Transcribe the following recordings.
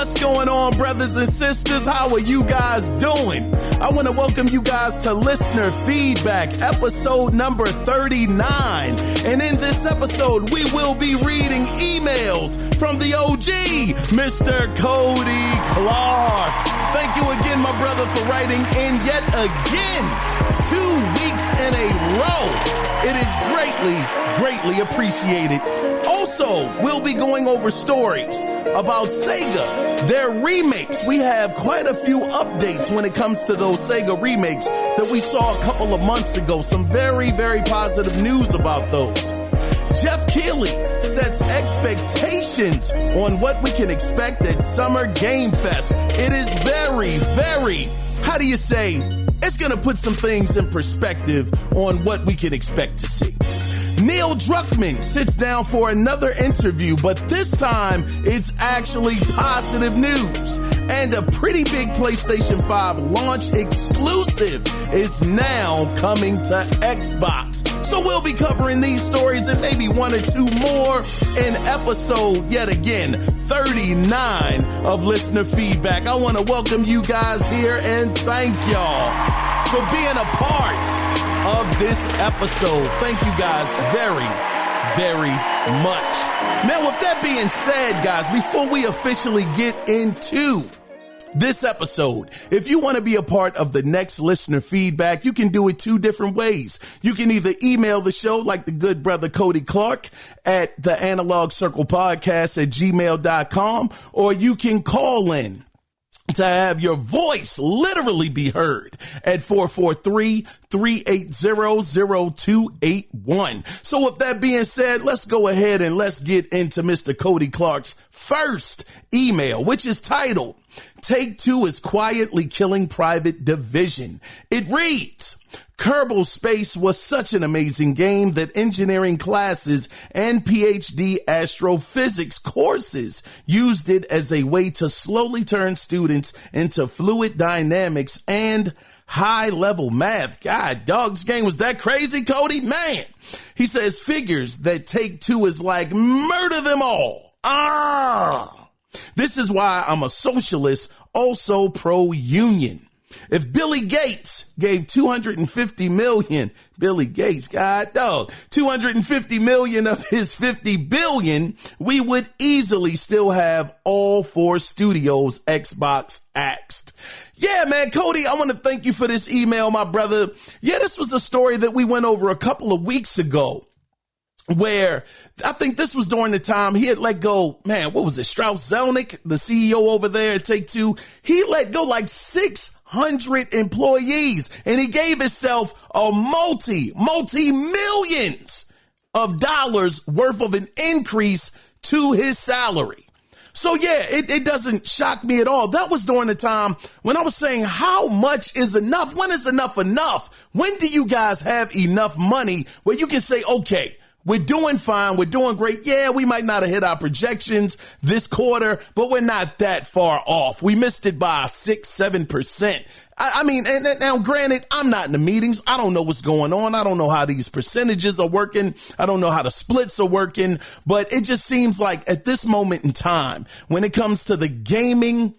What's going on, brothers and sisters? How are you guys doing? I want to welcome you guys to Listener Feedback, episode number 39. And in this episode, we will be reading emails from the OG, Mr. Cody Clark. Thank you again, my brother, for writing in yet again, 2 weeks in a row. It is greatly appreciated. Also, we'll be going over stories about Sega, their remakes. We have quite a few updates when it comes to those Sega remakes that we saw a couple of months ago. Some very positive news about those. Jeff Keighley sets expectations on what we can expect at Summer Game Fest. It is very, how do you say, it's going to put some things in perspective on what we can expect to see. Neil Druckmann sits down for another interview, but this time it's actually positive news. And a pretty big PlayStation 5 launch exclusive is now coming to Xbox. So we'll be covering these stories and maybe one or two more in episode, yet again, 39 of Listener Feedback. I want to welcome you guys here and thank y'all for being a part of this episode. Thank you guys very much. Now, with that being said, guys, before we officially get into this episode, if you want to be a part of the next Listener Feedback, you can do it two different ways. You can either email the show like the good brother Cody Clark at the Analog Circle Podcast at gmail.com, or you can call in to have your voice literally be heard at 443-380-0281. So with that being said, let's go ahead and let's get into Mr. Cody Clark's first email, which is titled, Take-Two is Quietly Killing Private Division. It reads, Kerbal Space was such an amazing game that engineering classes and PhD astrophysics courses used it as a way to slowly turn students into fluid dynamics and high-level math. God, dog's game was that crazy, Cody? Man. He says figures that Take-Two is like murder them all. This is why I'm a socialist, also pro-union. If Billy Gates gave 250 million, Billy Gates, God dog, 250 million of his 50 billion, we would easily still have all four studios Xbox axed. Yeah, man, Cody, I want to thank you for this email, my brother. Yeah, this was a story that we went over a couple of weeks ago, where I think this was during the time he had let go, man, what was it? Strauss Zelnick, the CEO over there at Take-Two, he let go like 600 employees and he gave himself a multi-millions of dollars worth of an increase to his salary. So yeah, it doesn't shock me at all. That was during the time when I was saying, how much is enough? When is enough enough? When do you guys have enough money where you can say, okay, we're doing fine. We're doing great. Yeah, we might not have hit our projections this quarter, but we're not that far off. We missed it by 6-7%. I mean, and now granted, I'm not in the meetings. I don't know what's going on. I don't know how these percentages are working. I don't know how the splits are working, but it just seems like at this moment in time, when it comes to the gaming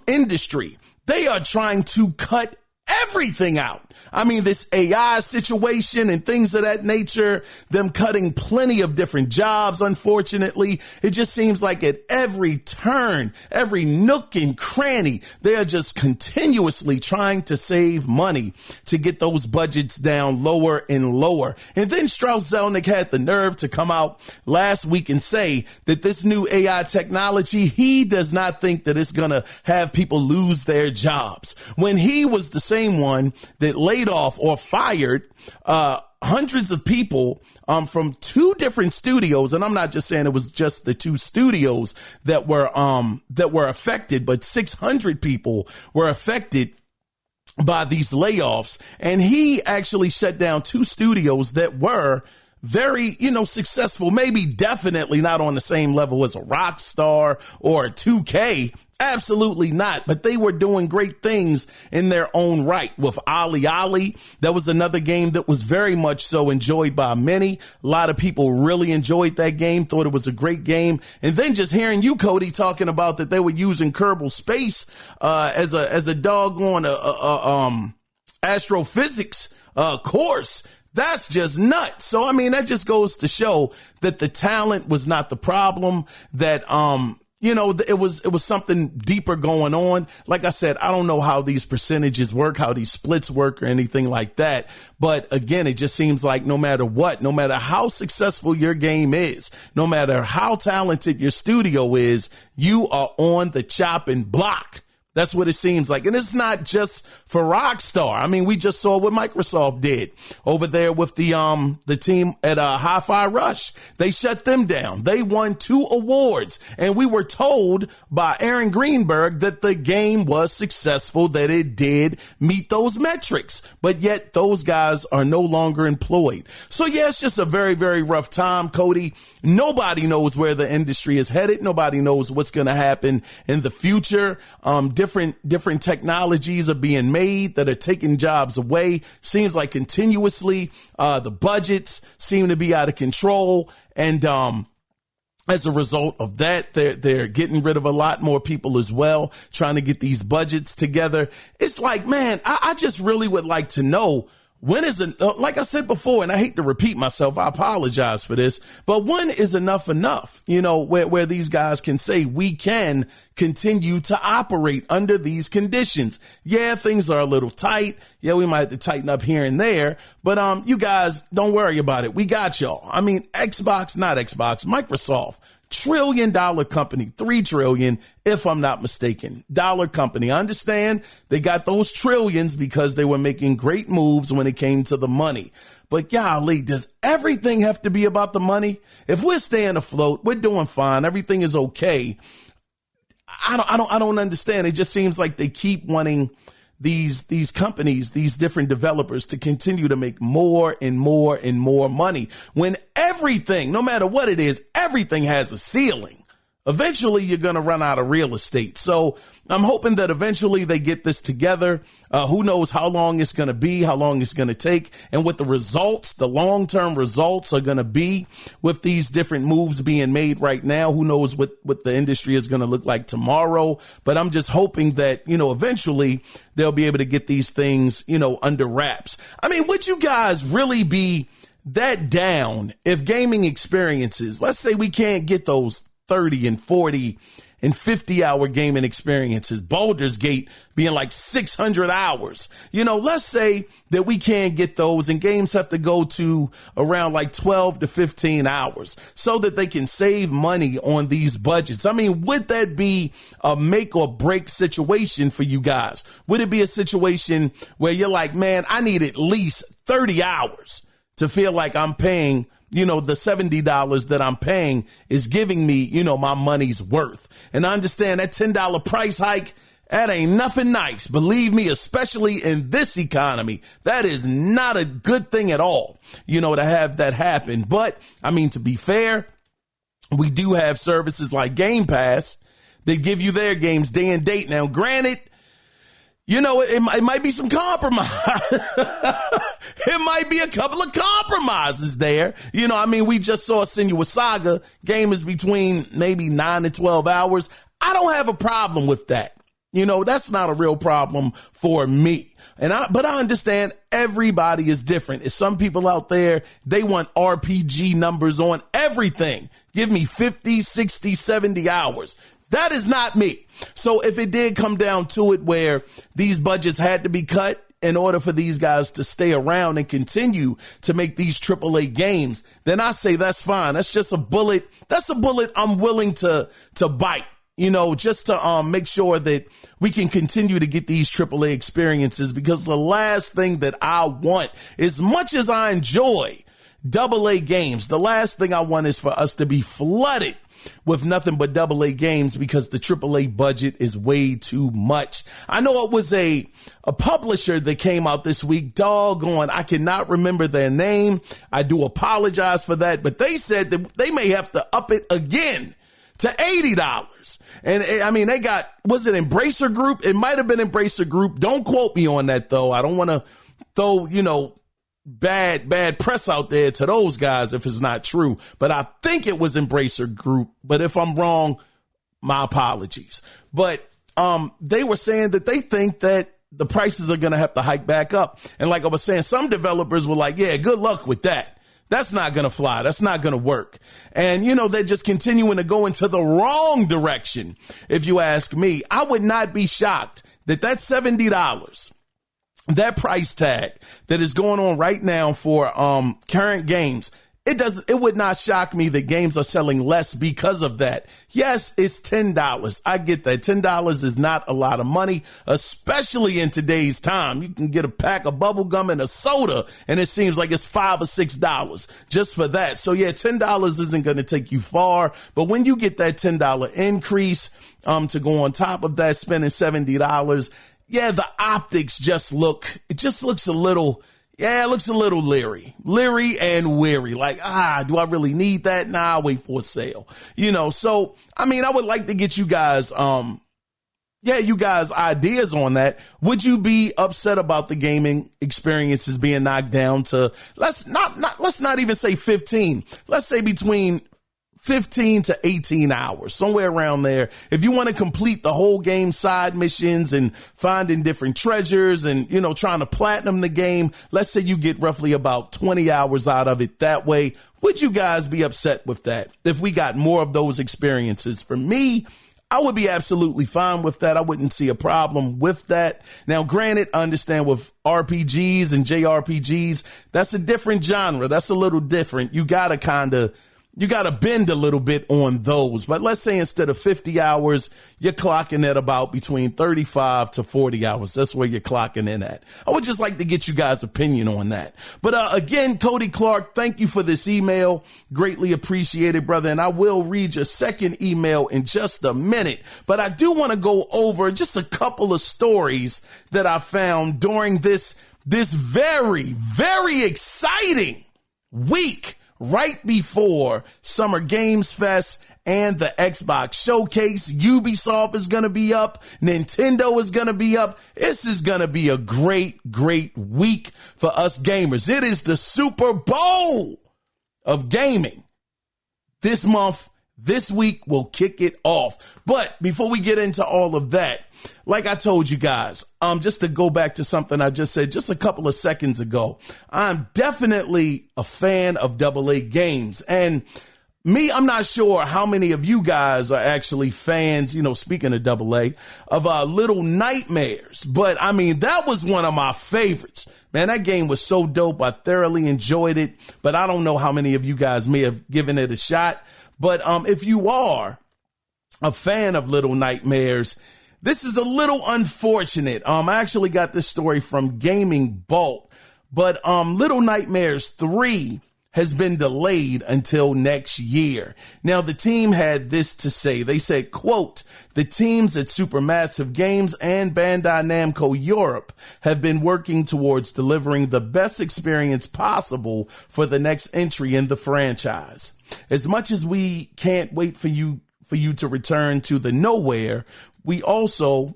industry, they are trying to cut everything out. I mean, this AI situation and things of that nature, them cutting plenty of different jobs, unfortunately. It just seems like at every turn, every nook and cranny, they are just continuously trying to save money to get those budgets down lower and lower. And then Strauss Zelnick had the nerve to come out last week and say that this new AI technology, he does not think that it's going to have people lose their jobs, when he was the same one that laid off or fired hundreds of people from two different studios. And I'm not just saying it was just the two studios that were affected, but 600 people were affected by these layoffs. And he actually shut down two studios that were very, successful, maybe definitely not on the same level as a Rockstar or a 2K. Absolutely not. But they were doing great things in their own right. With Ollie Ollie, that was another game that was very much so enjoyed by many. A lot of people really enjoyed that game, thought it was a great game. And then just hearing you, Cody, talking about that they were using Kerbal Space as a doggone astrophysics course. That's just nuts. So, that just goes to show that the talent was not the problem, that, it was something deeper going on. Like I said, I don't know how these percentages work, how these splits work or anything like that. But again, it just seems like no matter what, no matter how successful your game is, no matter how talented your studio is, you are on the chopping block. That's what it seems like. And it's not just for Rockstar. We just saw what Microsoft did over there with the team at Hi-Fi Rush. They shut them down. They won 2 awards. And we were told by Aaron Greenberg that the game was successful, that it did meet those metrics. But yet those guys are no longer employed. So yeah, it's just a very, very rough time, Cody. Nobody knows where the industry is headed. Nobody knows what's going to happen in the future. Different technologies are being made that are taking jobs away. Seems like continuously, the budgets seem to be out of control. And, as a result of that, they're getting rid of a lot more people as well, trying to get these budgets together. It's like, man, I just really would like to know, when is it, like I said before, and I hate to repeat myself, I apologize for this, but when is enough, where these guys can say we can continue to operate under these conditions? Yeah, things are a little tight. Yeah, we might have to tighten up here and there, but you guys don't worry about it. We got y'all. Microsoft. $1 trillion company, $3 trillion, if I'm not mistaken, dollar company. I understand they got those trillions because they were making great moves when it came to the money. But golly, does everything have to be about the money? If we're staying afloat, we're doing fine. Everything is okay. I don't understand. It just seems like they keep wanting these companies, these different developers to continue to make more and more and more money when everything, no matter what it is, everything has a ceiling. Eventually, you're going to run out of real estate. So I'm hoping that eventually they get this together. Who knows how long it's going to be, how long it's going to take, and what the results, the long-term results are going to be with these different moves being made right now. Who knows what the industry is going to look like tomorrow. But I'm just hoping that, eventually they'll be able to get these things, under wraps. Would you guys really be that down if gaming experiences, let's say we can't get those 30 and 40 and 50 hour gaming experiences, Baldur's Gate being like 600 hours. Let's say that we can't get those and games have to go to around like 12 to 15 hours so that they can save money on these budgets. Would that be a make or break situation for you guys? Would it be a situation where you're like, man, I need at least 30 hours to feel like I'm paying the $70 that I'm paying is giving me, my money's worth. And I understand that $10 price hike, that ain't nothing nice. Believe me, especially in this economy, that is not a good thing at all, to have that happen. But to be fair, we do have services like Game Pass that give you their games day and date. Now, granted, it might be some compromise. It might be a couple of compromises there. We just saw Senua's Saga. Game is between maybe 9 and 12 hours. I don't have a problem with that. That's not a real problem for me. But I understand everybody is different. There's some people out there, they want RPG numbers on everything. Give me 50, 60, 70 hours. That is not me. So if it did come down to it where these budgets had to be cut in order for these guys to stay around and continue to make these AAA games, then I say that's fine. That's just a bullet. That's a bullet I'm willing to bite, just to make sure that we can continue to get these AAA experiences, because the last thing that I want, as much as I enjoy AA games, the last thing I want is for us to be flooded with nothing but AA games because the AAA budget is way too much. I know it was a publisher that came out this week, doggone, I cannot remember their name. I do apologize for that, but they said that they may have to up it again to $80. And I mean, they got, was it Embracer Group? It might have been Embracer Group. Don't quote me on that though. I don't want to throw, bad press out there to those guys if it's not true, but I think it was Embracer Group. But if I'm wrong, my apologies. But they were saying that they think that the prices are going to have to hike back up. And like I was saying, some developers were like, yeah, good luck with that. That's not going to fly. That's not going to work. And, they're just continuing to go into the wrong direction. If you ask me, I would not be shocked that $70, that price tag that is going on right now for current games, it would not shock me that games are selling less because of that. Yes, it's $10. I get that. $10 is not a lot of money, especially in today's time. You can get a pack of bubble gum and a soda, and it seems like it's $5 or $6 just for that. So yeah, $10 isn't going to take you far. But when you get that $10 increase to go on top of that, spending $70, yeah, the optics looks a little leery and weary. Like, do I really need that? Nah, I'll wait for a sale. So, I mean, I would like to get you guys, ideas on that. Would you be upset about the gaming experiences being knocked down to, let's not even say 15. Let's say between 15 to 18 hours, somewhere around there. If you want to complete the whole game, side missions and finding different treasures and, trying to platinum the game, let's say you get roughly about 20 hours out of it that way. Would you guys be upset with that if we got more of those experiences? For me, I would be absolutely fine with that. I wouldn't see a problem with that. Now, granted, I understand with RPGs and JRPGs, that's a different genre. That's a little different. You got to bend a little bit on those. But let's say instead of 50 hours, you're clocking at about between 35 to 40 hours. That's where you're clocking in at. I would just like to get you guys' opinion on that. But again, Cody Clark, thank you for this email. Greatly appreciated, brother. And I will read your second email in just a minute. But I do want to go over just a couple of stories that I found during this very, very exciting week right before Summer Games Fest and the Xbox Showcase. Ubisoft is going to be up. Nintendo is going to be up. This is going to be a great, great week for us gamers. It is the Super Bowl of gaming. This month, this week will kick it off. But before we get into all of that, like I told you guys, just to go back to something I just said just a couple of seconds ago, I'm definitely a fan of AA games. And me, I'm not sure how many of you guys are actually fans, speaking of AA, of Little Nightmares. But I mean, that was one of my favorites. Man, that game was so dope. I thoroughly enjoyed it. But I don't know how many of you guys may have given it a shot. But if you are a fan of Little Nightmares, this is a little unfortunate. I actually got this story from Gaming Bolt, but Little Nightmares 3 has been delayed until next year. Now, the team had this to say. They said, quote, "The teams at Supermassive Games and Bandai Namco Europe have been working towards delivering the best experience possible for the next entry in the franchise. As much as we can't wait for you to return to the nowhere, we also,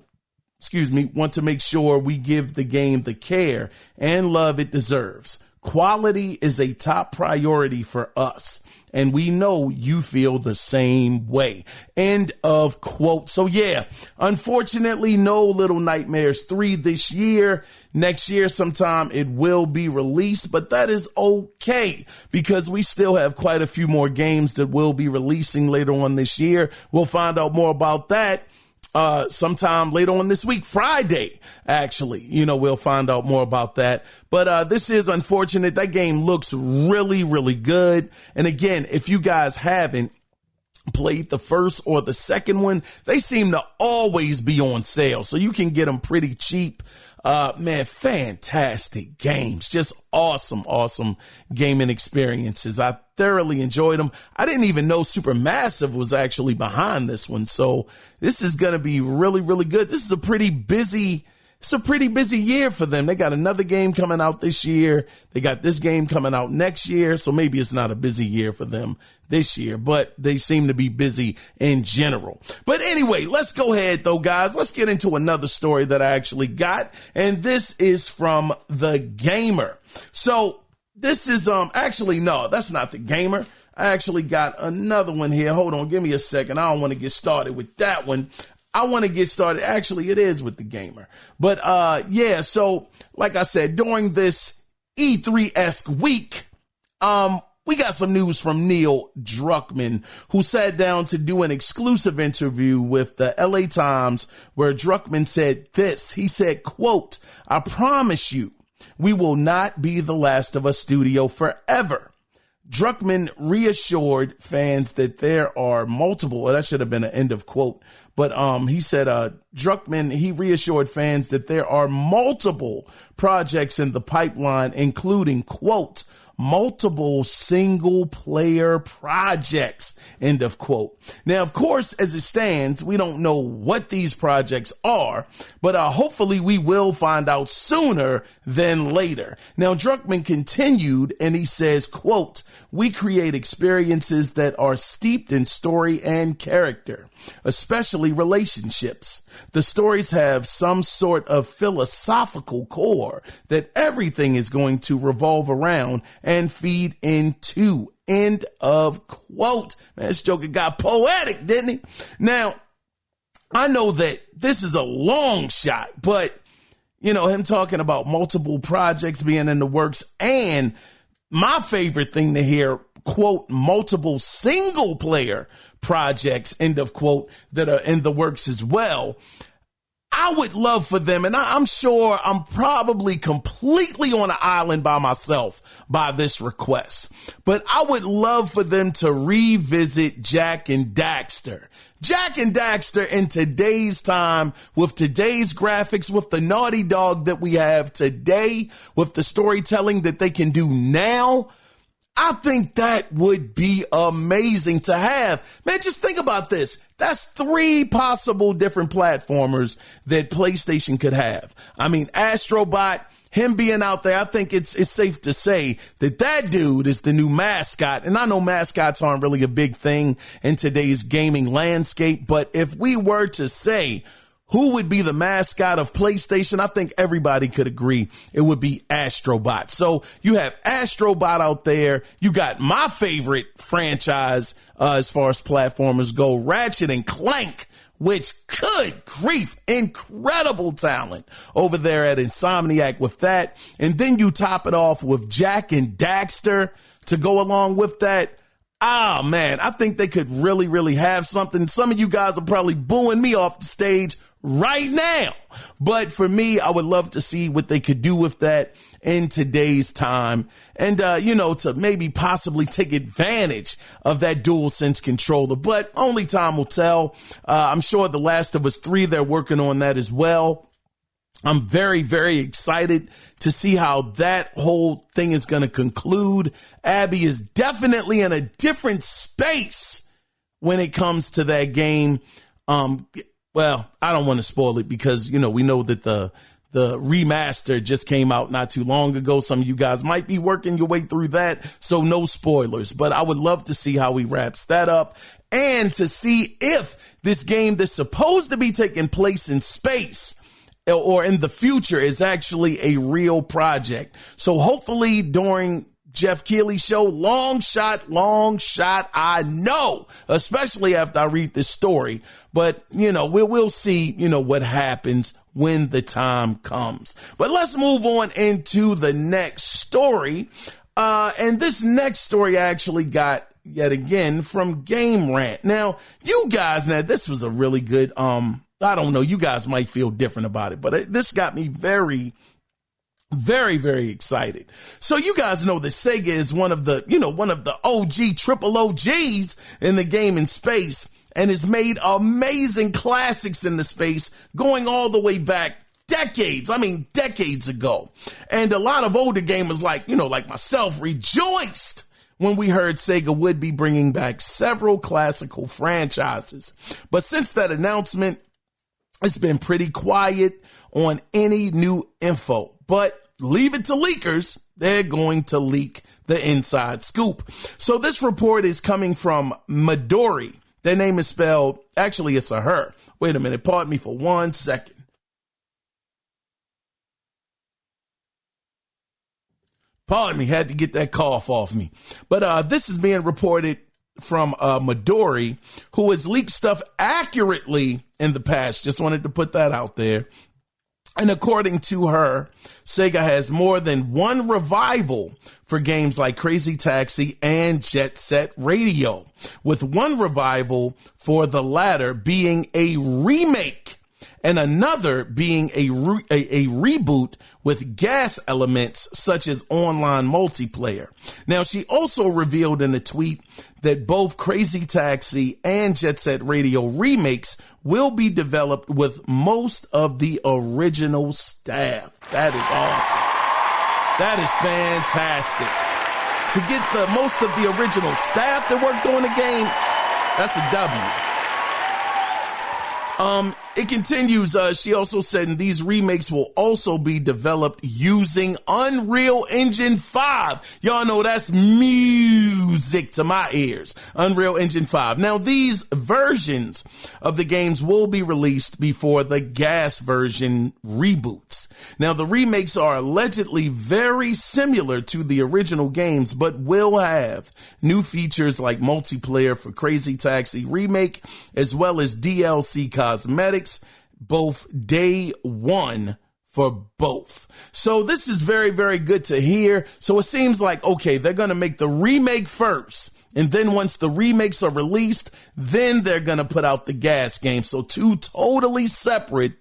want to make sure we give the game the care and love it deserves. Quality is a top priority for us, and we know you feel the same way." End of quote. So yeah, unfortunately, no Little Nightmares 3 this year. Next year sometime it will be released, but that is okay because we still have quite a few more games that will be releasing later on this year. We'll find out more about that sometime later on this week, Friday, actually. We'll find out more about that. But this is unfortunate. That game looks really, really good. And again, if you guys haven't played the first or the second one, they seem to always be on sale, so you can get them pretty cheap. Man, fantastic games. Just awesome gaming experiences. I thoroughly enjoyed them. I didn't even know Supermassive was actually behind this one. So this is going to be really, really good. This is a pretty busy year for them. They got another game coming out this year. They got this game coming out next year. So maybe it's not a busy year for them this year, but they seem to be busy in general. But anyway, let's go ahead though, guys. Let's get into another story that I actually got. And this is from The Gamer. So this is, actually, no, that's not The Gamer. I actually got another one here. Hold on. Give me a second. I don't want to get started with that one. I want to get started. Actually, it is with The Gamer. But yeah, so like I said, during this E3-esque week, we got some news from Neil Druckmann, who sat down to do an exclusive interview with the LA Times, where Druckmann said this. He said, quote, "I promise you, we will not be the Last of Us studio forever." Druckmann reassured fans that there are multiple, that should have been an end of quote, but he said Druckmann, he reassured fans that there are multiple projects in the pipeline, including, quote, multiple single player projects, end of quote. Now, of course, as it stands, we don't know what these projects are, but hopefully we will find out sooner than later. Now, Druckmann continued and he says, quote, "We create experiences that are steeped in story and character, especially relationships. The stories have some sort of philosophical core that everything is going to revolve around and feed into," end of quote. Man, this joker got poetic, didn't he? Now, I know that this is a long shot, but, you know, him talking about multiple projects being in the works, and my favorite thing to hear, quote, multiple single player projects, end of quote, that are in the works as well. I would love for them, and I'm sure I'm probably completely on an island by myself by this request, but I would love for them to revisit Jak and Daxter. Jak and Daxter in today's time, with today's graphics, with the Naughty Dog that we have today, with the storytelling that they can do now. I think that would be amazing to have. Man, just think about this. That's 3 possible different platformers that PlayStation could have. I mean, Astrobot, him being out there, I think it's safe to say that dude is the new mascot. And I know mascots aren't really a big thing in today's gaming landscape, but if we were to say who would be the mascot of PlayStation, I think everybody could agree it would be Astrobot. So you have Astrobot out there. You got my favorite franchise as far as platformers go, Ratchet and Clank, which, good grief, incredible talent over there at Insomniac with that. And then you top it off with Jak and Daxter to go along with that. Ah, man, I think they could really, really have something. Some of you guys are probably booing me off the stage right now, but for me, I would love to see what they could do with that in today's time, and you know, to maybe possibly take advantage of that DualSense controller, but only time will tell. I'm sure The Last of Us 3, they're working on that as well. I'm very, very excited to see how that whole thing is going to conclude. Abby is definitely in a different space when it comes to that game. Well, I don't want to spoil it because, you know, we know that the remaster just came out not too long ago. Some of you guys might be working your way through that, so no spoilers. But I would love to see how he wraps that up and to see if this game that's supposed to be taking place in space or in the future is actually a real project. So hopefully during Jeff Keighley's show, long shot, I know, especially after I read this story. But, you know, we'll see, you know, what happens when the time comes. But let's move on into the next story. And this next story I actually got yet again from Game Rant. Now, you guys, this was a really good, I don't know, you guys might feel different about it, but this got me very, very excited. So you guys know that Sega is one of the triple OGs in the gaming space and has made amazing classics in the space going all the way back decades ago. And a lot of older gamers like myself rejoiced when we heard Sega would be bringing back several classical franchises. But since that announcement, it's been pretty quiet on any new info. But leave it to leakers. They're going to leak the inside scoop. So this report is coming from Midori. Their name is spelled, actually it's a her. Wait a minute, pardon me for 1 second. Pardon me, had to get that cough off me. But this is being reported from Midori, who has leaked stuff accurately in the past. Just wanted to put that out there. And according to her, Sega has more than one revival for games like Crazy Taxi and Jet Set Radio, with one revival for the latter being a remake and another being a reboot with gas elements such as online multiplayer. Now, she also revealed in a tweet that both Crazy Taxi and Jet Set Radio remakes will be developed with most of the original staff. That is awesome. That is fantastic. To get the most of the original staff that worked on the game, that's a W. It continues. She also said these remakes will also be developed using Unreal Engine 5. Y'all know that's music to my ears. Unreal Engine 5. Now, these versions of the games will be released before the gas version reboots. Now, the remakes are allegedly very similar to the original games, but will have new features like multiplayer for Crazy Taxi Remake, as well as DLC cosmetics, both day one for both. So this is very, very good to hear. So it seems like, okay, they're going to make the remake first. And then once the remakes are released, then they're going to put out the gas game. So two totally separate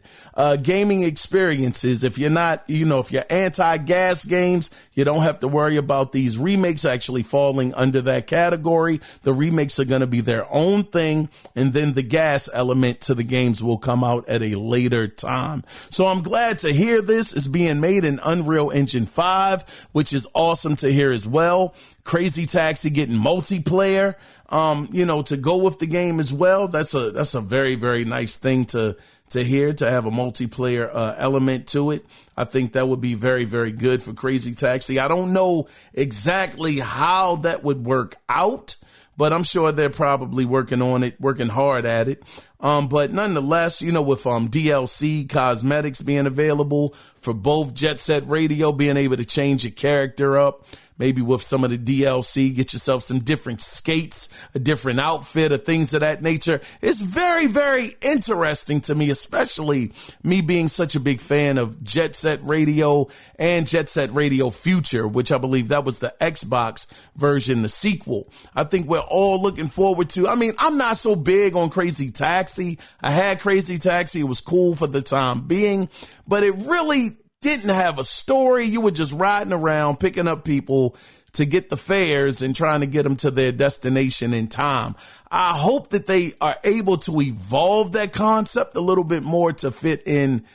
gaming experiences. If you're not, if you're anti-gas games, you don't have to worry about these remakes actually falling under that category. The remakes are going to be their own thing. And then the gas element to the games will come out at a later time. So I'm glad to hear this is being made in Unreal Engine 5, which is awesome to hear as well. Crazy Taxi getting multiplayer, to go with the game as well. That's a very, very nice thing to hear, to have a multiplayer element to it. I think that would be very, very good for Crazy Taxi. I don't know exactly how that would work out, but I'm sure they're probably working on it, working hard at it. But nonetheless, with DLC cosmetics being available for both Jet Set Radio, being able to change your character up, maybe with some of the DLC, get yourself some different skates, a different outfit, or things of that nature. It's very, very interesting to me, especially me being such a big fan of Jet Set Radio and Jet Set Radio Future, which I believe that was the Xbox version, the sequel. I think we're all looking forward to. I'm not so big on Crazy Taxi. I had Crazy Taxi. It was cool for the time being, but it really didn't have a story. You were just riding around, picking up people to get the fares and trying to get them to their destination in time. I hope that they are able to evolve that concept a little bit more to fit in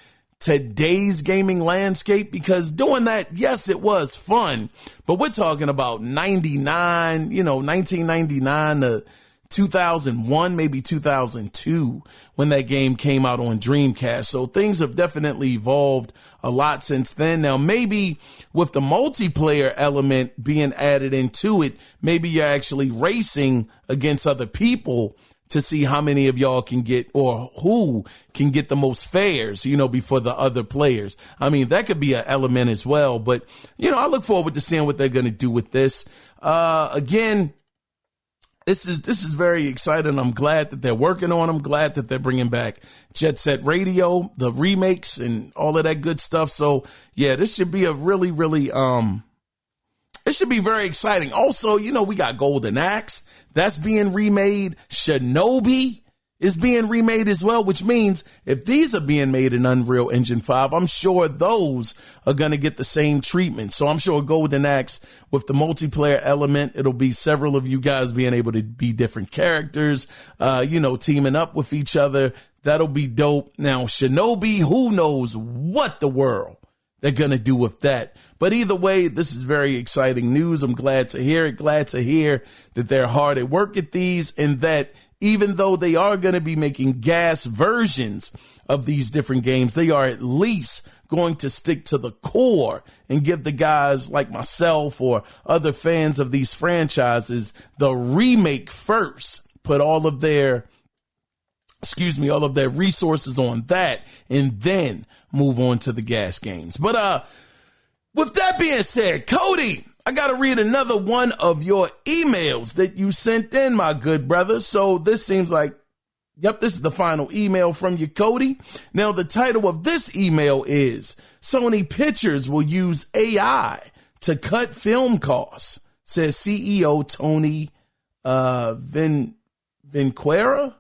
today's gaming landscape, because doing that, yes, it was fun, but we're talking about 1999 to 2001, maybe 2002, when that game came out on Dreamcast. So things have definitely evolved a lot since then. Now, maybe with the multiplayer element being added into it, maybe you're actually racing against other people to see how many of y'all can get, or who can get the most fares, before the other players. That could be an element as well. But, I look forward to seeing what they're going to do with this. Again, This is very exciting. I'm glad that they're working on them. Glad that they're bringing back Jet Set Radio, the remakes, and all of that good stuff. So yeah, this should be a really, really, it should be very exciting. Also, we got Golden Axe that's being remade. Shinobi is being remade as well, which means if these are being made in Unreal Engine 5, I'm sure those are going to get the same treatment. So I'm sure Golden Axe with the multiplayer element, it'll be several of you guys being able to be different characters, teaming up with each other. That'll be dope. Now, Shinobi, who knows what the world they're going to do with that. But either way, this is very exciting news. I'm glad to hear it. Glad to hear that they're hard at work at these, and that even though they are going to be making gas versions of these different games, they are at least going to stick to the core and give the guys like myself or other fans of these franchises the remake first. Put all of their resources on that, and then move on to the gas games. But with that being said, Cody, I got to read another one of your emails that you sent in, my good brother. So this seems like, yep, this is the final email from you, Cody. Now, the title of this email is Sony Pictures will use AI to cut film costs, says CEO Tony Vinquera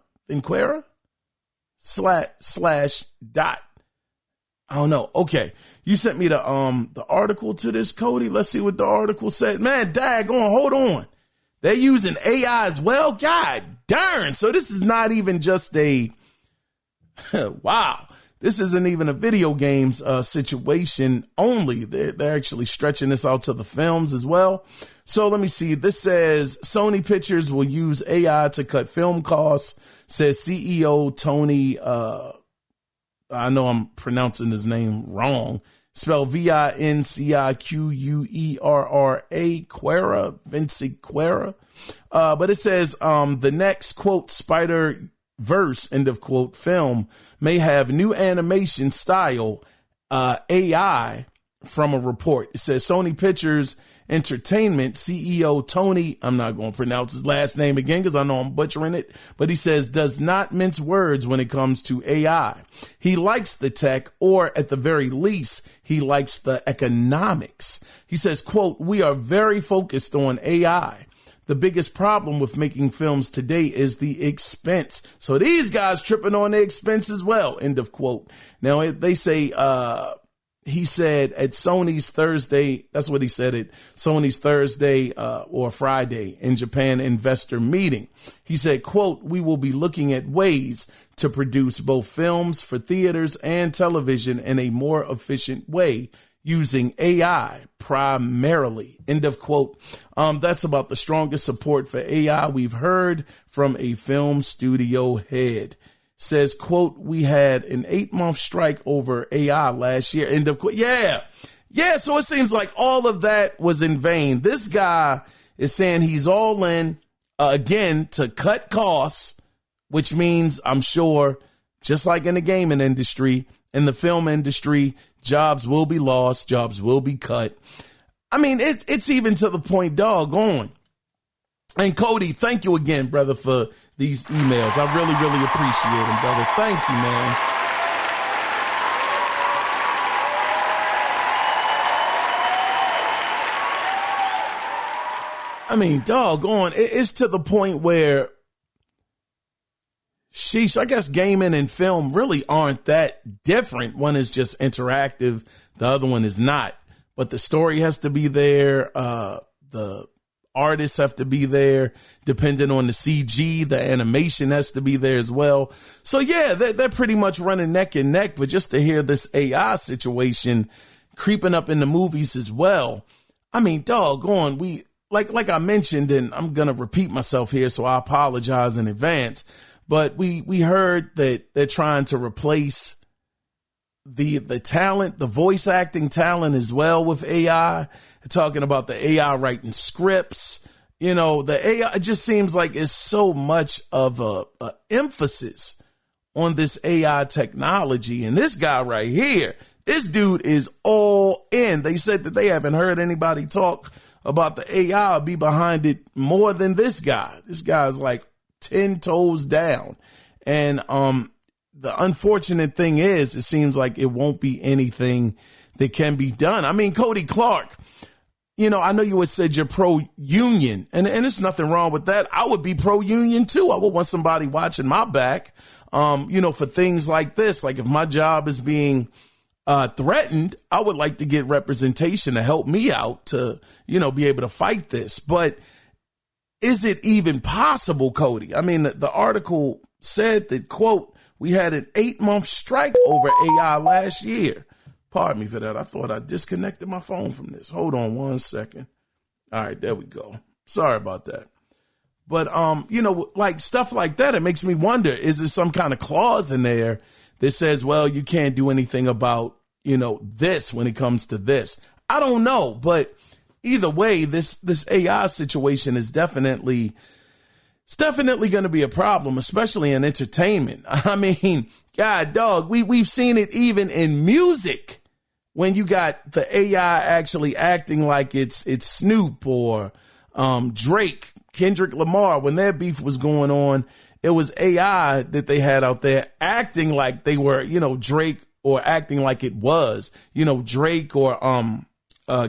slash dot. I don't know. Okay. You sent me the article to this, Cody. Let's see what the article said. Man, hold on. They're using AI as well. God darn. So this is not even just a, wow. This isn't even a video games situation only. They're actually stretching this out to the films as well. So let me see. This says Sony Pictures will use AI to cut film costs, says CEO Tony, I know I'm pronouncing his name wrong. Spelled Vinciquerra, Vinciquerra. But it says the next, quote, Spider-Verse, end of quote, film may have new animation style AI from a report. It says Sony Pictures Entertainment CEO Tony, I'm not going to pronounce his last name again because I know I'm butchering it, but he says does not mince words when it comes to AI. He likes the tech, or at the very least, he likes the economics. He says, quote, we are very focused on AI. The biggest problem with making films today is the expense. So these guys tripping on the expense as well, end of quote. Now they say, he said at Sony's Thursday, that's what he said at Sony's Thursday or Friday in Japan investor meeting. He said, quote, we will be looking at ways to produce both films for theaters and television in a more efficient way using AI primarily, end of quote. That's about the strongest support for AI we've heard from a film studio head. Says, quote, we had an 8-month strike over AI last year, end of quote. Yeah. So it seems like all of that was in vain. This guy is saying he's all in again to cut costs, which means I'm sure just like in the gaming industry, in the film industry, jobs will be lost, jobs will be cut. I mean, it's even to the point, doggone. And Cody, thank you again, brother, for these emails. I really, really appreciate them, brother. Thank you, man. I mean, doggone, it's to the point where, sheesh, I guess gaming and film really aren't that different. One is just interactive. The other one is not. But the story has to be there. The artists have to be there, depending on the CG, the animation has to be there as well. So yeah, they're pretty much running neck and neck, but just to hear this AI situation creeping up in the movies as well. I mean, doggone, we, like I mentioned, and I'm going to repeat myself here, so I apologize in advance, but we heard that they're trying to replace the talent, the voice acting talent as well with AI. Talking about the AI writing scripts, you know, the AI, it just seems like it's so much of a emphasis on this AI technology. And this guy right here, this dude is all in. They said that they haven't heard anybody talk about the AI or be behind it more than this guy. This guy's like 10 toes down. And the unfortunate thing is, it seems like it won't be anything that can be done. I mean, Cody Clark, you know, I know you had said you're pro-union, and there's nothing wrong with that. I would be pro-union too. I would want somebody watching my back, you know, for things like this. Like if my job is being threatened, I would like to get representation to help me out to, you know, be able to fight this. But is it even possible, Cody? I mean, the article said that, quote, we had an 8-month strike over AI last year. Pardon me for that. I thought I disconnected my phone from this. Hold on 1 second. All right, there we go. Sorry about that. But, like stuff like that, it makes me wonder, is there some kind of clause in there that says, well, you can't do anything about, this when it comes to this? I don't know. But either way, this AI situation is definitely going to be a problem, especially in entertainment. I mean, God, dog, we've seen it even in music when you got the AI actually acting like it's Snoop or Drake, Kendrick Lamar. When their beef was going on, it was AI that they had out there acting like they were, Drake, or acting like it was, Drake or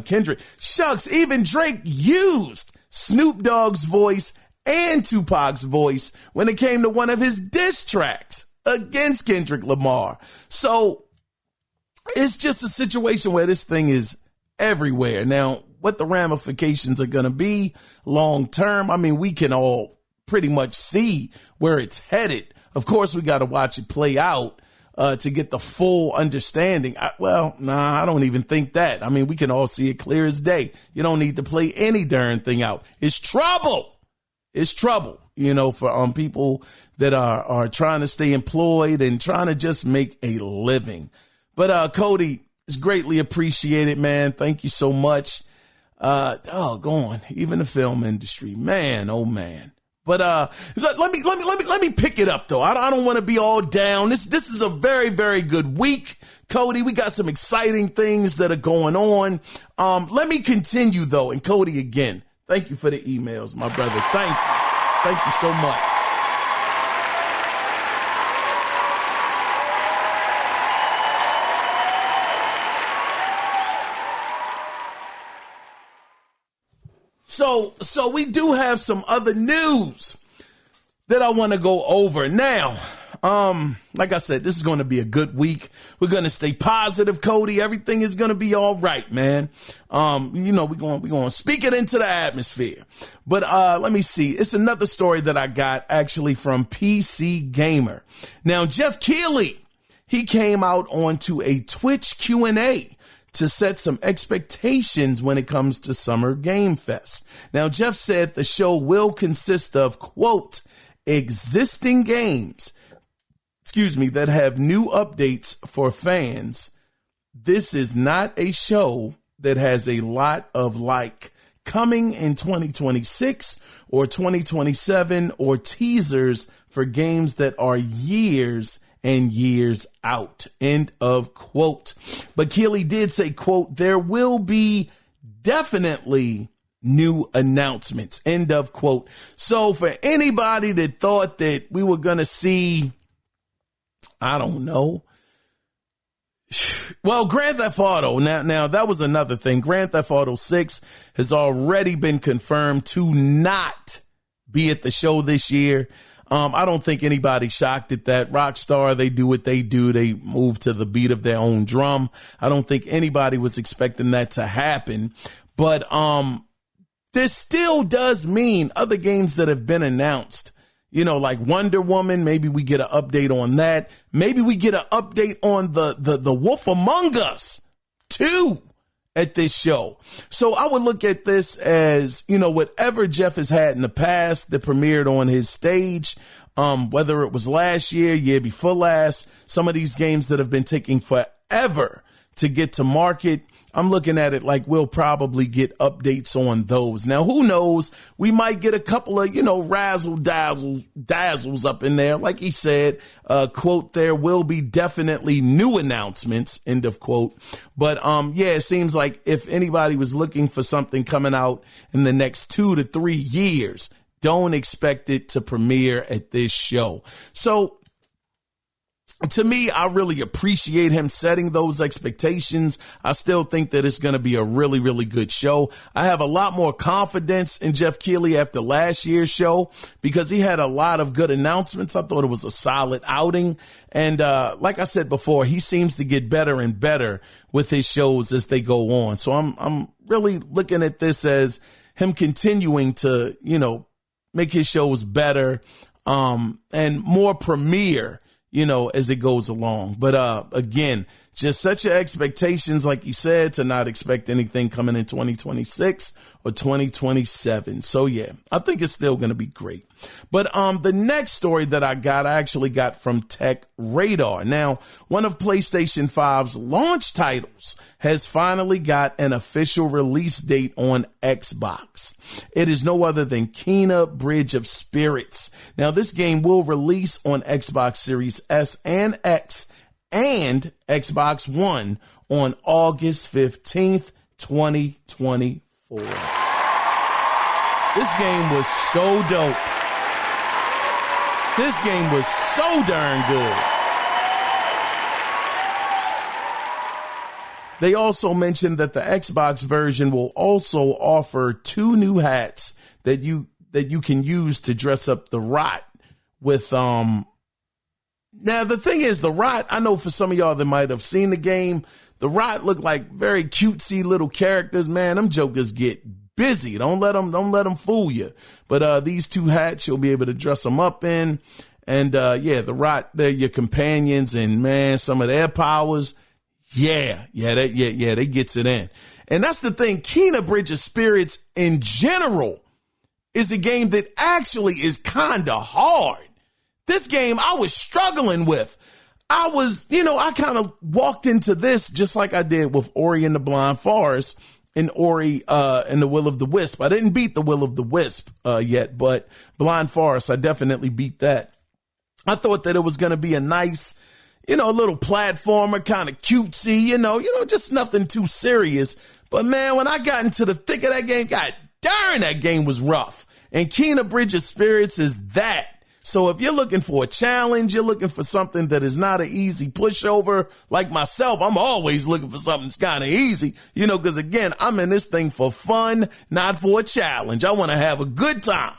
Kendrick. Shucks, even Drake used Snoop Dogg's voice and Tupac's voice when it came to one of his diss tracks against Kendrick Lamar. So it's just a situation where this thing is everywhere. Now, what the ramifications are going to be long term, I mean, we can all pretty much see where it's headed. Of course, we got to watch it play out to get the full understanding. I don't even think that. I mean, we can all see it clear as day. You don't need to play any darn thing out. It's trouble. It's trouble, for people that are trying to stay employed and trying to just make a living. But Cody, it's greatly appreciated, man. Thank you so much. Even the film industry, man, oh man. But let me pick it up though. I don't want to be all down. This is a very, very good week, Cody. We got some exciting things that are going on. Let me continue though. And Cody, again, thank you for the emails, my brother. Thank you so much. So we do have some other news that I want to go over now. Like I said, this is going to be a good week. We're going to stay positive, Cody. Everything is going to be all right, man. We're going to speak it into the atmosphere. But let me see. It's another story that I got actually from PC Gamer. Now, Jeff Keighley, he came out onto a Twitch Q&A to set some expectations when it comes to Summer Game Fest. Now, Jeff said the show will consist of, quote, existing games, that have new updates for fans. This is not a show that has a lot of coming in 2026 or 2027 or teasers for games that are years and years out, end of quote. But Keighley did say, quote, there will be definitely new announcements, end of quote. So for anybody that thought that we were going to see, I don't know, well, Grand Theft Auto, now that was another thing. Grand Theft Auto 6 has already been confirmed to not be at the show this year. I don't think anybody's shocked at that. Rockstar, they do what they do. They move to the beat of their own drum. I don't think anybody was expecting that to happen. But this still does mean other games that have been announced, like Wonder Woman, maybe we get an update on that. Maybe we get an update on the Wolf Among Us 2 at this show. So I would look at this as, whatever Jeff has had in the past that premiered on his stage, whether it was last year before last, some of these games that have been taking forever to get to market, I'm looking at it like we'll probably get updates on those. Now, who knows? We might get a couple of, razzle dazzles up in there. Like he said, quote, there will be definitely new announcements, end of quote. But, it seems like if anybody was looking for something coming out in the next 2 to 3 years, don't expect it to premiere at this show. So, to me, I really appreciate him setting those expectations. I still think that it's going to be a really, really good show. I have a lot more confidence in Jeff Keighley after last year's show because he had a lot of good announcements. I thought it was a solid outing. And like I said before, he seems to get better and better with his shows as they go on. So I'm really looking at this as him continuing to, make his shows better and more premiere, as it goes along. But again, Just set your expectations, like you said, to not expect anything coming in 2026 or 2027. So yeah, I think it's still going to be great. But the next story that I actually got from Tech Radar. Now, one of PlayStation 5's launch titles has finally got an official release date on Xbox. It is no other than Kena Bridge of Spirits. Now, this game will release on Xbox Series S and X and Xbox One on August 15th, 2024. This game was so dope. This game was so darn good. They also mentioned that the Xbox version will also offer 2 new hats that you can use to dress up the Rot with. Now the thing is, the Rot, I know for some of y'all that might have seen the game, the Rot look like very cutesy little characters. Man, them jokers get busy. Don't let them fool you. But these 2 hats you'll be able to dress them up in, and yeah, the Rot, they're your companions, and man, some of their powers, they gets it in. And that's the thing. Kena Bridge of Spirits in general is a game that actually is kind of hard. This game I was struggling with. I kind of walked into this just like I did with Ori and the Blind Forest and Ori and the Will of the Wisp. I didn't beat the Will of the Wisp yet, but Blind Forest, I definitely beat that. I thought that it was going to be a nice, little platformer, kind of cutesy, just nothing too serious. But man, when I got into the thick of that game, god darn, that game was rough. And Kena Bridge of Spirits is that. So if you're looking for a challenge, you're looking for something that is not an easy pushover, like myself, I'm always looking for something that's kind of easy, because again, I'm in this thing for fun, not for a challenge. I want to have a good time,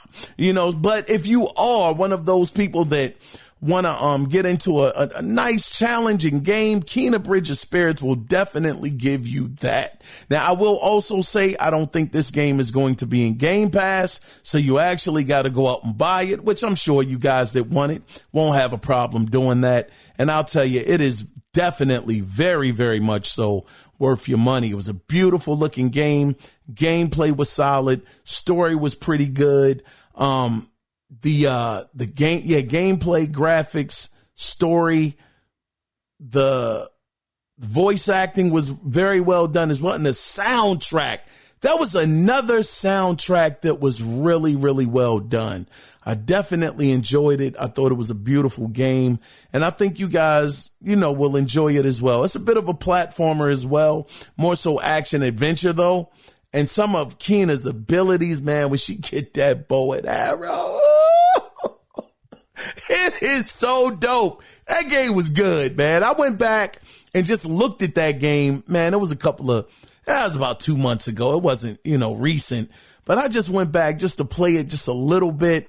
but if you are one of those people that want to get into a nice challenging game, Kena Bridge of Spirits will definitely give you that. Now, I will also say I don't think this game is going to be in Game Pass, so you actually got to go out and buy it, which I'm sure you guys that want it won't have a problem doing that. And I'll tell you, it is definitely very, very much so worth your money. It was a beautiful looking game. Gameplay was solid. Story was pretty good. The gameplay, graphics, story, the voice acting was very well done as well. And the soundtrack, that was another soundtrack that was really, really well done. I definitely enjoyed it. I thought it was a beautiful game, and I think you guys, will enjoy it as well. It's a bit of a platformer as well, more so action adventure though. And some of Kena's abilities, man, when she get that bow and arrow, it is so dope. That game was good, man. I went back and just looked at that game. Man, that was about 2 months ago. It wasn't, recent, but I just went back just to play it just a little bit.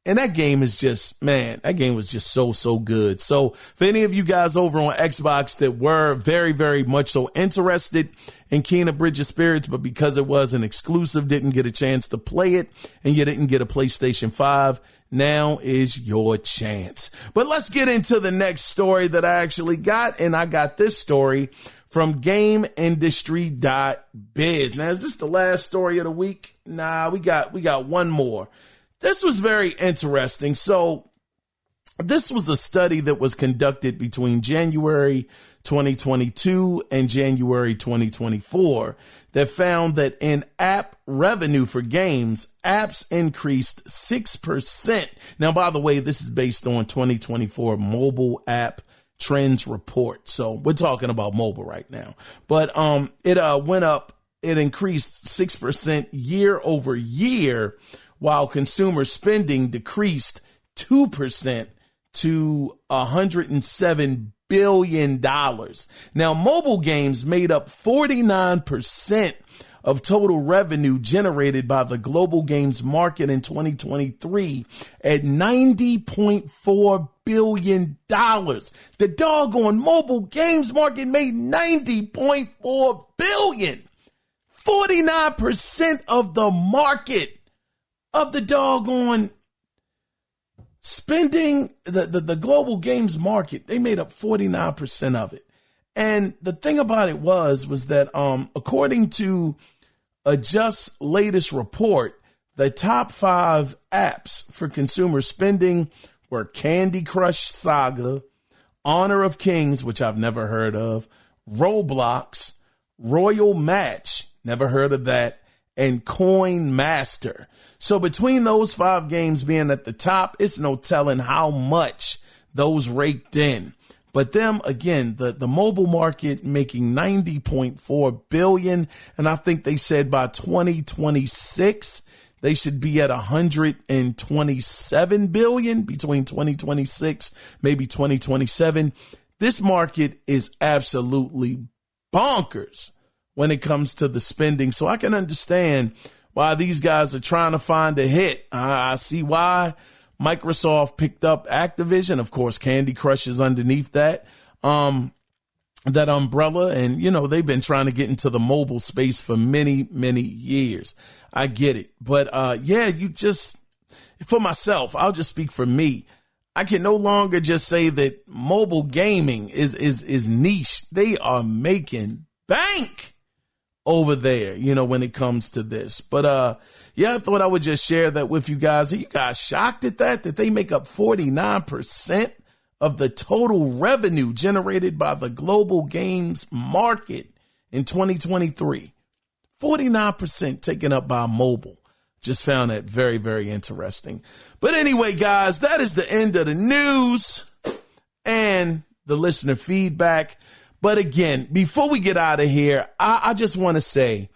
And that game is that game was just so good. So for any of you guys over on Xbox that were very, very much so interested in Kena Bridge of Spirits, but because it was an exclusive, didn't get a chance to play it, and you didn't get a PlayStation 5, now is your chance. But let's get into the next story that I actually got, and I got this story from GameIndustry.biz. Now, is this the last story of the week? Nah, we got one more. This was very interesting. So this was a study that was conducted between January 2022 and January 2024 that found that in app revenue for games, apps increased 6%. Now, by the way, this is based on 2024 mobile app trends report. So we're talking about mobile right now, but it went up. It increased 6% year over year, while consumer spending decreased 2% to $107 billion. Now, mobile games made up 49% of total revenue generated by the global games market in 2023 at $90.4 billion. The doggone mobile games market made $90.4 billion. 49% of the market of the doggone spending, the global games market, they made up 49% of it. And the thing about it was that according to a just latest report, the top 5 apps for consumer spending were Candy Crush Saga, Honor of Kings, which I've never heard of, Roblox, Royal Match, never heard of that, and Coin Master. So between those 5 games being at the top, it's no telling how much those raked in. But them, again, the mobile market making $90.4 billion. And I think they said by 2026, they should be at $127 billion between 2026, maybe 2027. This market is absolutely bonkers when it comes to the spending. So I can understand why these guys are trying to find a hit. I see why Microsoft picked up Activision. Of course, Candy Crush is underneath that umbrella. And, they've been trying to get into the mobile space for many, many years. I get it. But, for myself, I'll just speak for me. I can no longer just say that mobile gaming is niche. They are making bank over there, when it comes to this. But, I thought I would just share that with you guys. Are you guys shocked at that they make up 49% of the total revenue generated by the global games market in 2023? 49% taken up by mobile. Just found that very, very interesting. But anyway, guys, that is the end of the news and the listener feedback. But again, before we get out of here, I just want to say,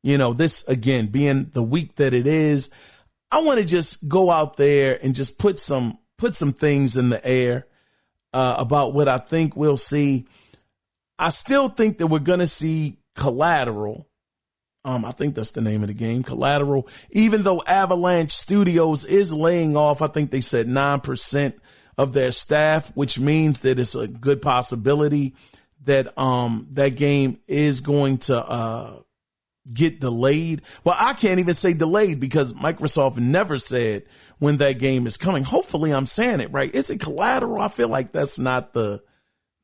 this, again, being the week that it is, I want to just go out there and just put some things in the air about what I think we'll see. I still think that we're going to see Collateral. I think that's the name of the game, Collateral. Even though Avalanche Studios is laying off, I think they said 9% of their staff, which means that it's a good possibility that that game is going to get delayed. Well, I can't even say delayed because Microsoft never said when that game is coming. Hopefully I'm saying it right. Is it Collateral? I feel like that's not the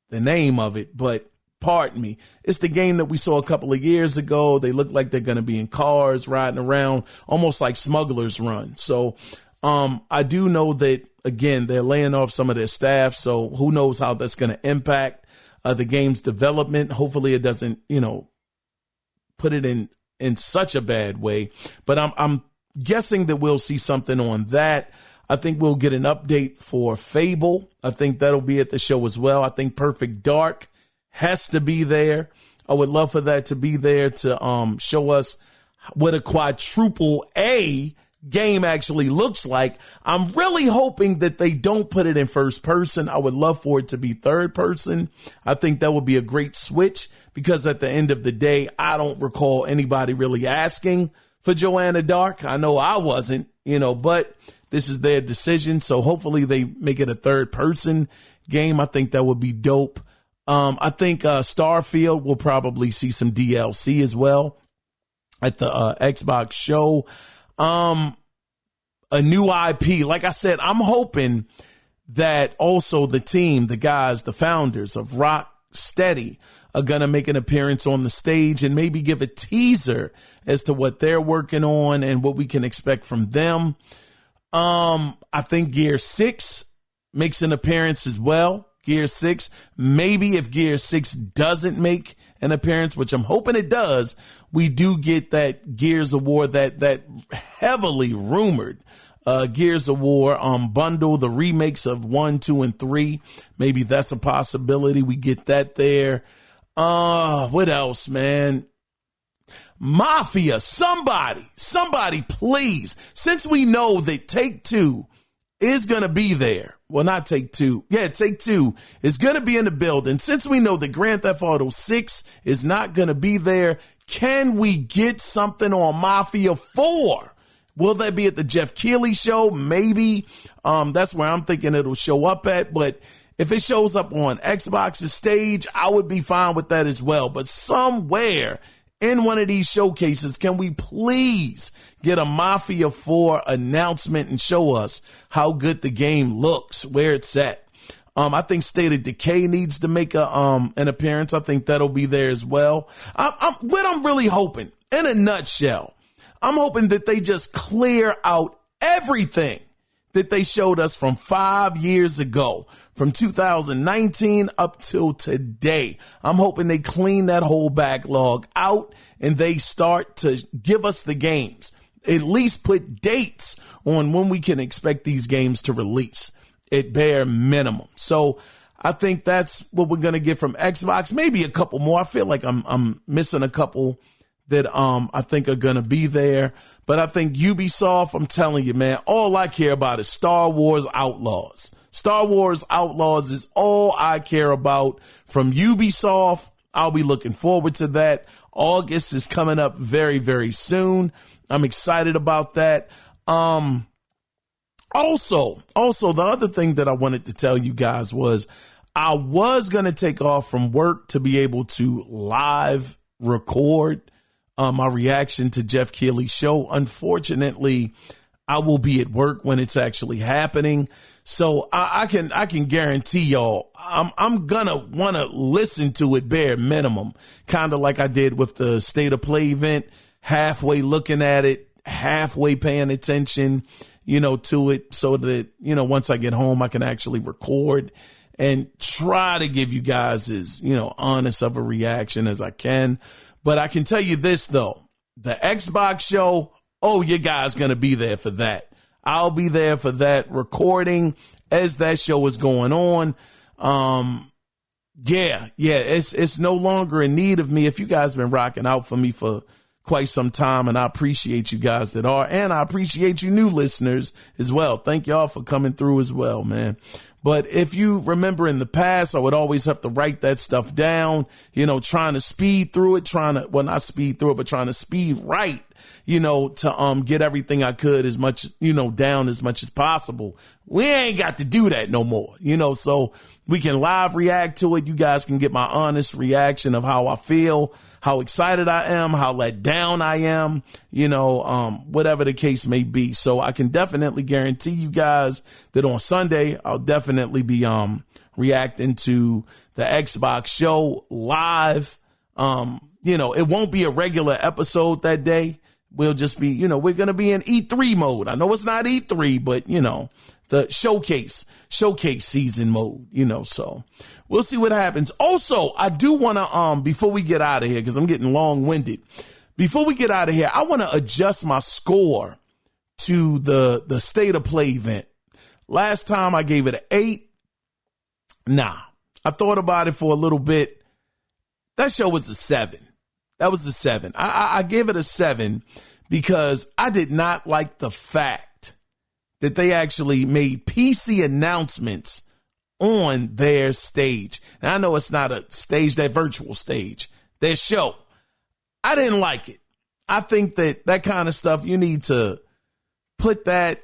name of it, but pardon me. It's the game that we saw a couple of years ago. They look like they're going to be in cars riding around, almost like Smuggler's Run. So I do know that, again, they're laying off some of their staff. So who knows how that's going to impact the game's development. Hopefully it doesn't, put it in such a bad way. But I'm guessing that we'll see something on that. I think we'll get an update for Fable. I think that'll be at the show as well. I think Perfect Dark has to be there. I would love for that to be there to show us what a quadruple A game actually looks like. I'm really hoping that they don't put it in first person. I would love for it to be third person. I think that would be a great switch because at the end of the day, I don't recall anybody really asking for Joanna Dark. I know I wasn't, but this is their decision. So hopefully they make it a third person game. I think that would be dope. I think Starfield will probably see some DLC as well at the Xbox show. A new IP. Like I said, I'm hoping that also the team, the guys, the founders of Rocksteady are going to make an appearance on the stage and maybe give a teaser as to what they're working on and what we can expect from them. I think Gear 6 makes an appearance as well. Gear 6, maybe if Gear 6 doesn't make an appearance, which I'm hoping it does, we do get that Gears of War, that heavily rumored Gears of War bundle, the remakes of 1, 2, and 3. Maybe that's a possibility. We get that there. What else, man? Mafia, somebody, please. Since we know that Take-Two is going to be there. Well, not Take-Two. Yeah, Take-Two is going to be in the building. Since we know that Grand Theft Auto 6 is not going to be there, can we get something on Mafia 4? Will that be at the Jeff Keighley show? Maybe. That's where I'm thinking it'll show up at. But if it shows up on Xbox's stage, I would be fine with that as well. But somewhere in one of these showcases, can we please get a Mafia 4 announcement and show us how good the game looks, where it's at? I think State of Decay needs to make an appearance. I think that'll be there as well. What I'm really hoping, in a nutshell, I'm hoping that they just clear out everything that they showed us from 5 years ago, from 2019 up till today. I'm hoping they clean that whole backlog out and they start to give us the games. At least put dates on when we can expect these games to release at bare minimum. So I think that's what we're going to get from Xbox. Maybe a couple more. I feel like I'm missing a couple that I think are going to be there. But I think Ubisoft, I'm telling you, man, all I care about is Star Wars Outlaws. Star Wars Outlaws is all I care about from Ubisoft. I'll be looking forward to that. August is coming up very, very soon. I'm excited about that. Also, the other thing that I wanted to tell you guys was I was going to take off from work to be able to live record my reaction to Jeff Keighley's show. Unfortunately, I will be at work when it's actually happening. So I can guarantee y'all I'm gonna want to listen to it bare minimum, kind of like I did with the State of Play event, halfway looking at it, halfway paying attention, to it, so that, once I get home, I can actually record and try to give you guys as, honest of a reaction as I can. But I can tell you this, though, the Xbox show, you guys going to be there for that. I'll be there for that recording as that show is going on. It's no longer in need of me. If you guys been rocking out for me for quite some time, and I appreciate you guys that are, and I appreciate you new listeners as well. Thank y'all for coming through as well, man. But if you remember in the past, I would always have to write that stuff down, trying to speed through it, trying to speed right, to get everything I could as much, down as much as possible. We ain't got to do that no more, so we can live react to it. You guys can get my honest reaction of how I feel, how excited I am, how let down I am, whatever the case may be. So I can definitely guarantee you guys that on Sunday, I'll definitely be reacting to the Xbox show live. It won't be a regular episode that day. We'll just be, we're going to be in E3 mode. I know it's not E3, but, the showcase season mode, so we'll see what happens. Also, I do want to, before we get out of here, because I'm getting long winded, before we get out of here, I want to adjust my score to the State of Play event. Last time I gave it an 8. Nah, I thought about it for a little bit. That show was a 7. That was a 7. I gave it a 7 because I did not like the fact that they actually made PC announcements on their stage. And I know it's not a stage, that virtual stage, their show. I didn't like it. I think that kind of stuff, you need to put that,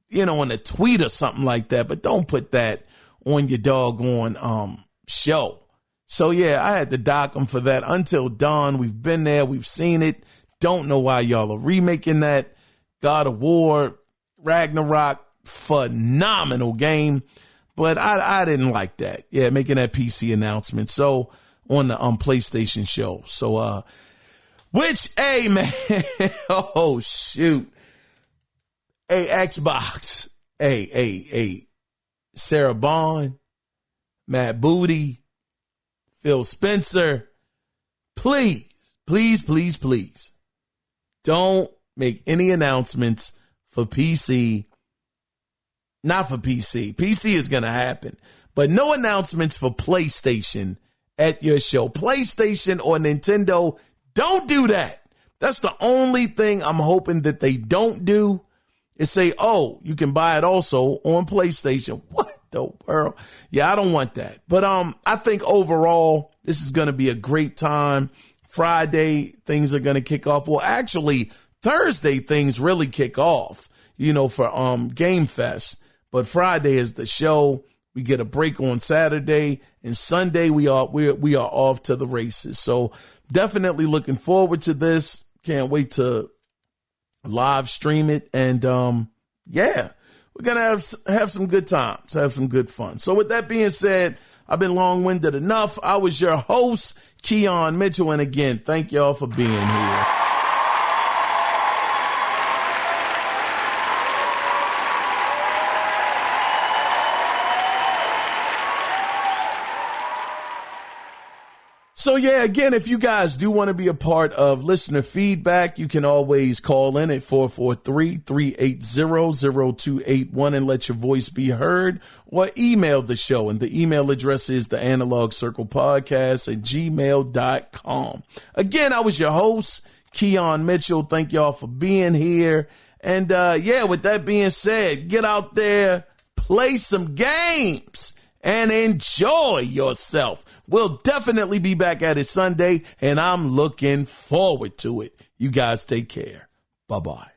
in a tweet or something like that, but don't put that on your doggone show. So yeah, I had to dock them for that. Until Dawn, we've been there, we've seen it. Don't know why y'all are remaking that. God of War, Ragnarok, phenomenal game, but I didn't like that. Yeah, making that PC announcement. So on the PlayStation show. So hey man, oh shoot, hey Xbox, hey Sarah Bond, Matt Booty, Phil Spencer, please don't make any announcements for PC. Not for PC. PC is going to happen, but no announcements for PlayStation at your show. PlayStation or Nintendo, don't do that. That's the only thing I'm hoping that they don't do, is say, you can buy it also on PlayStation. What the world? Yeah, I don't want that. But I think overall, this is going to be a great time. Friday, things are going to kick off. Well, actually, Thursday, things really kick off, for Game Fest. But Friday is the show. We get a break on Saturday, and Sunday we are off to the races. So definitely looking forward to this. Can't wait to live stream it. And we're we're going to have some good times, have some good fun. So with that being said, I've been long-winded enough. I was your host, Keon Mitchell. And again, thank y'all for being here. So yeah, again, if you guys do want to be a part of listener feedback, you can always call in at 443-380-0281 and let your voice be heard, or email the show. And the email address is theanalogcirclepodcast@gmail.com. Again, I was your host, Keon Mitchell. Thank y'all for being here. And with that being said, get out there, play some games, and enjoy yourself. We'll definitely be back at it Sunday, and I'm looking forward to it. You guys take care. Bye-bye.